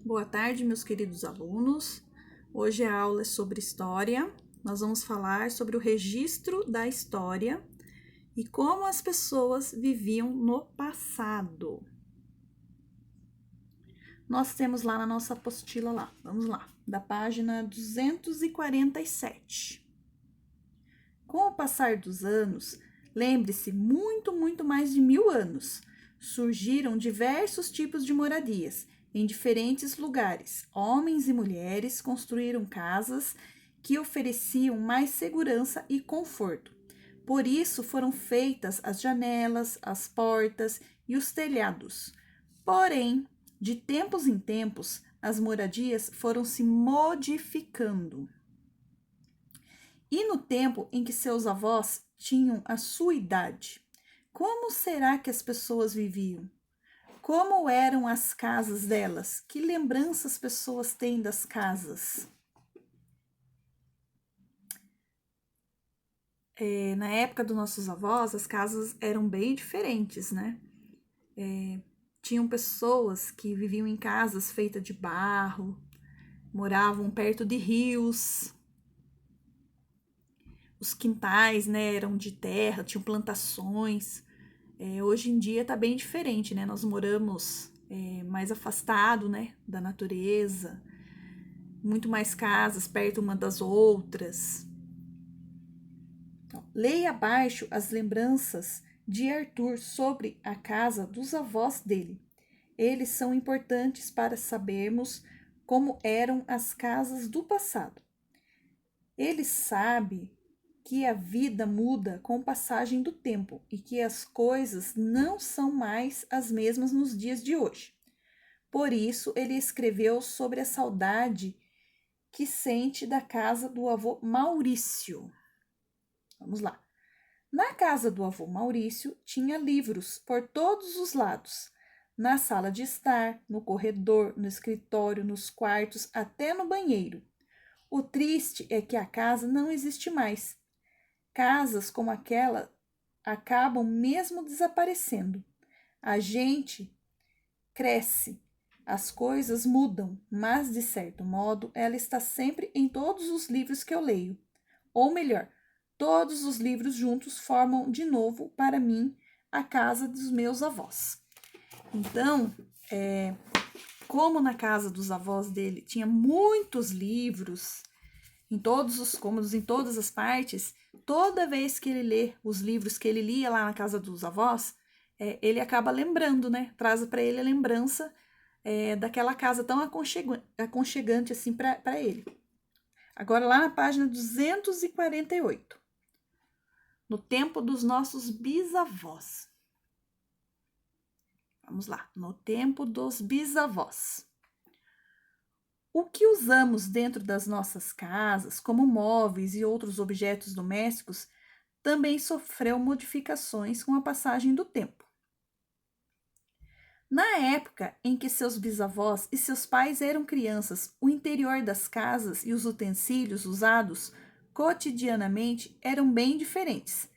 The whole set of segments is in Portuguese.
Boa tarde, meus queridos alunos. Hoje a aula é sobre história. Nós vamos falar sobre o registro da história e como as pessoas viviam no passado. Nós temos lá na nossa apostila lá, vamos lá, da página 247. Com o passar dos anos, lembre-se, muito mais de 1000 anos, surgiram diversos tipos de moradias em diferentes lugares. Homens e mulheres construíram casas que ofereciam mais segurança e conforto. Por isso foram feitas as janelas, as portas e os telhados. Porém, de tempos em tempos, as moradias foram se modificando. E no tempo em que seus avós tinham a sua idade, como será que as pessoas viviam? Como eram as casas delas? Que lembranças as pessoas têm das casas? Na época dos nossos avós, as casas eram bem diferentes, né? Tinham pessoas que viviam em casas feitas de barro, moravam perto de rios. Os quintais, né, eram de terra, tinham plantações. Hoje em dia tá bem diferente, né? Nós moramos mais afastado, né, da natureza, muito mais casas perto uma das outras. Então, leia abaixo as lembranças de Arthur sobre a casa dos avós dele. Eles são importantes para sabermos como eram as casas do passado. Ele sabe que a vida muda com a passagem do tempo e que as coisas não são mais as mesmas nos dias de hoje. Por isso, ele escreveu sobre a saudade que sente da casa do avô Maurício. Vamos lá. Na casa do avô Maurício, tinha livros por todos os lados. Na sala de estar, no corredor, no escritório, nos quartos, até no banheiro. O triste é que a casa não existe mais. Casas como aquela acabam mesmo desaparecendo. A gente cresce, as coisas mudam, mas de certo modo ela está sempre em todos os livros que eu leio. Ou melhor, todos os livros juntos formam de novo para mim a casa dos meus avós. Então, como na casa dos avós dele tinha muitos livros, em todos os cômodos, em todas as partes, toda vez que ele lê os livros que ele lia lá na casa dos avós, ele acaba lembrando, né? Traz para ele a lembrança daquela casa tão aconchegante assim para ele. Agora, lá na página 248. No tempo dos nossos bisavós. Vamos lá. No tempo dos bisavós. O que usamos dentro das nossas casas, como móveis e outros objetos domésticos, também sofreu modificações com a passagem do tempo. Na época em que seus bisavós e seus pais eram crianças, o interior das casas e os utensílios usados cotidianamente eram bem diferentes.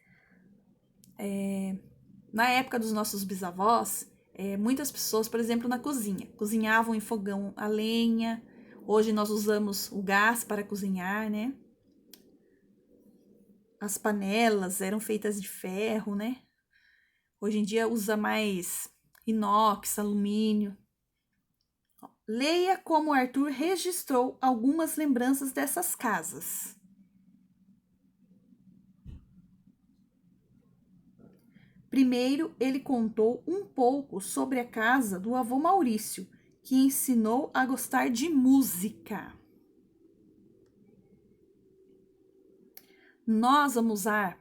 Na época dos nossos bisavós, muitas pessoas, por exemplo, na cozinha, cozinhavam em fogão a lenha. Hoje nós usamos o gás para cozinhar, né? As panelas eram feitas de ferro, né? Hoje em dia usa mais inox, alumínio. Leia como Arthur registrou algumas lembranças dessas casas. Primeiro, ele contou um pouco sobre a casa do avô Maurício, que ensinou a gostar de música. Nós vamos usar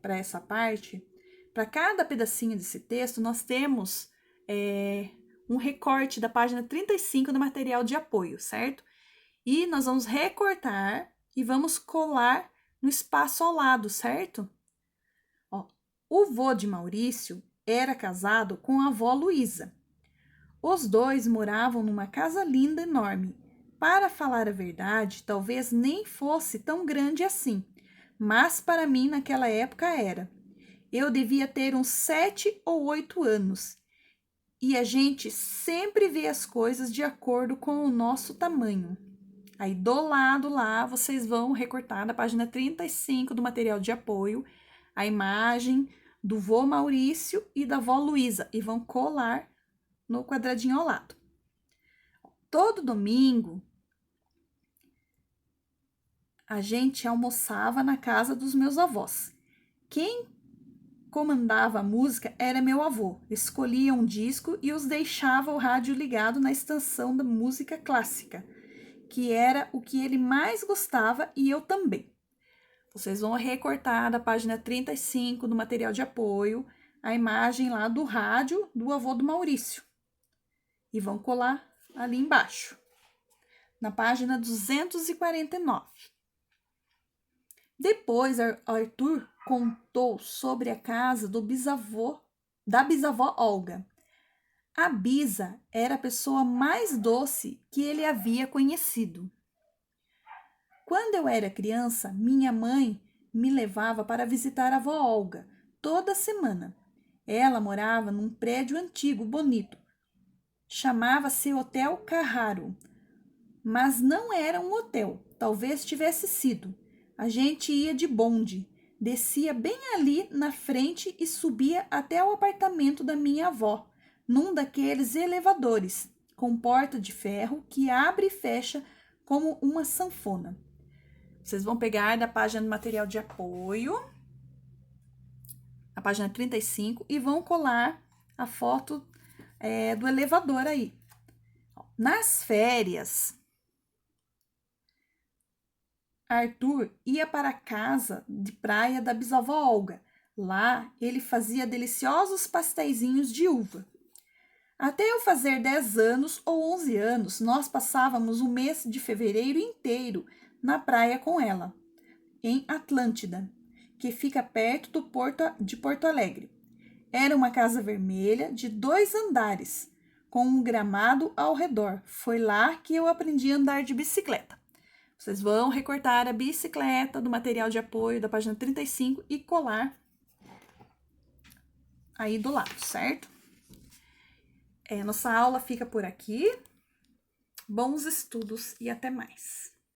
para essa parte, para cada pedacinho desse texto, nós temos um recorte da página 35 do material de apoio, certo? E nós vamos recortar e vamos colar no espaço ao lado, certo? Ó, o vô de Maurício era casado com a avó Luísa. Os dois moravam numa casa linda, enorme. Para falar a verdade, talvez nem fosse tão grande assim, mas para mim naquela época era. Eu devia ter uns 7 ou 8 anos. e a gente sempre vê as coisas de acordo com o nosso tamanho. Aí do lado lá, vocês vão recortar na página 35 do material de apoio a imagem do vô Maurício e da vó Luísa e vão colar no quadradinho ao lado. Todo domingo, a gente almoçava na casa dos meus avós. Quem comandava a música era meu avô. Escolhia um disco e os deixava o rádio ligado na estação da música clássica, que era o que ele mais gostava e eu também. Vocês vão recortar da página 35 do material de apoio a imagem lá do rádio do avô do Maurício e vão colar ali embaixo, na página 249. Depois, Arthur contou sobre a casa da bisavó Olga. A Bisa era a pessoa mais doce que ele havia conhecido. Quando eu era criança, minha mãe me levava para visitar a avó Olga toda semana. Ela morava num prédio antigo, bonito. Chamava-se Hotel Carraro, mas não era um hotel, talvez tivesse sido. A gente ia de bonde, descia bem ali na frente e subia até o apartamento da minha avó, num daqueles elevadores, com porta de ferro que abre e fecha como uma sanfona. Vocês vão pegar da página do material de apoio, a página 35, e vão colar a foto do elevador aí. Nas férias, Arthur ia para a casa de praia da bisavó Olga. Lá, ele fazia deliciosos pasteizinhos de uva. Até eu fazer 10 anos ou 11 anos, nós passávamos o mês de fevereiro inteiro na praia com ela, em Atlântida, que fica perto de Porto Alegre. Era uma casa vermelha de 2 andares, com um gramado ao redor. Foi lá que eu aprendi a andar de bicicleta. Vocês vão recortar a bicicleta do material de apoio da página 35 e colar aí do lado, certo? Nossa aula fica por aqui. Bons estudos e até mais!